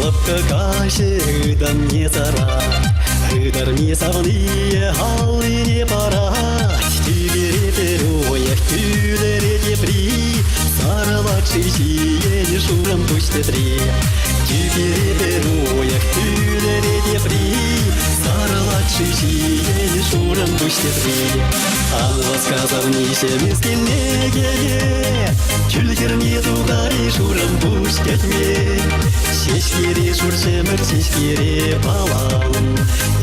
лапка каши, ыдан не зара, ыдар не савные, аллы не пора. Тюлере перуя, тюлере депри, саралакши сиени шурам пусте три. Тюлере перуя, тюлере депри, саралакши сиени шурам пусте три. Анва сказав нисе мискинне гене, тюльгерне тугари шурам пусте тьме. Сескири шурсемер сескири палам,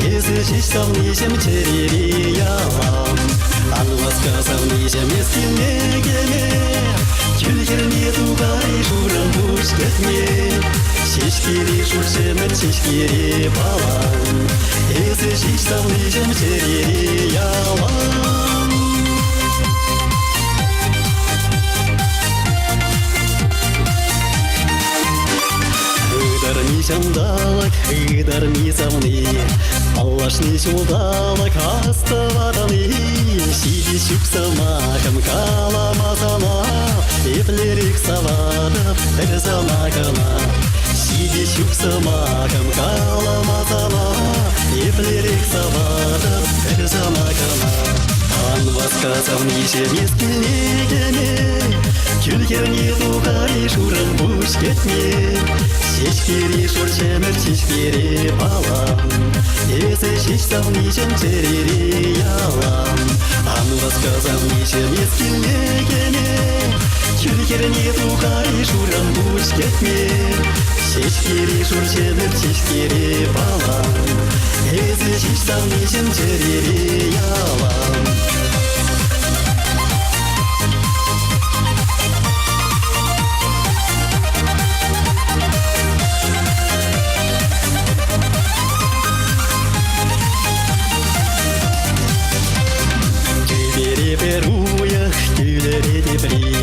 езы систав нисем терери ялам. Анва сказав нисе мискинне гене, тюльгерне тугари шурам пусте тьме. Сескири шурсемер сескири палам, езы систав нисем терери ялам. Ыдар сандалак, ыдар савны, аллашны сулдалак, аставаданы. Сиди сюксамакам каламатана, эплерик савадап, эрзамакана. Сиди сюксамакам каламатана, эплерик савадап, эрзамакана. Анва сказав нисе мескинегене, тюльгерне тугари шурам пускетне. Сескири шурсемер сескири палам, езы систав нисем терери ялам. Анва сказав нисе мескинегене, тюльгерне тугари шурам пускетне. Сескири шурсемер сескири палам, езы систав нисем терери ялам. Перуях, тюлере депри,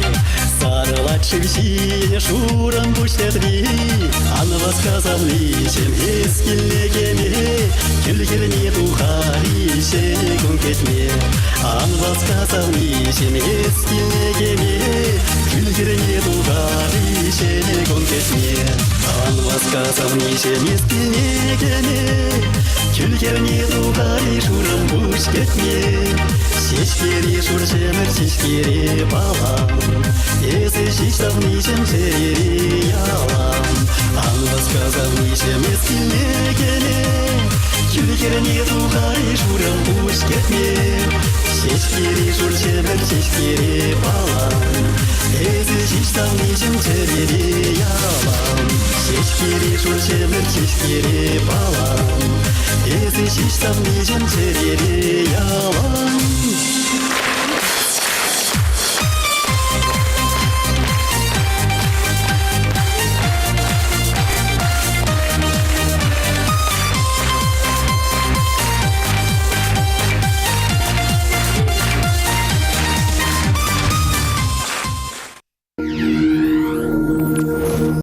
саралакши сине шурам пусте три. Анва сказав нисем эскилнегеме, тюльгерне тухари сене конкетме. Анва сказав нисем эскилнегеме, тюльгерне тухари сене конкетме. Анва сказав нисем эскилнегеме, тюльгерне тухари шурам пускетме. Сескири шурсемер сескири палам, езы систав нисем терери ялам. Анва сказав нисем эскилнегене, тюльгерне тухари шурам пускетме. Сескири шурсемер сескири палам, езы систав нисем терери ялам. Сескири шурсемер сескири палам, езы систав нисем терери ялам.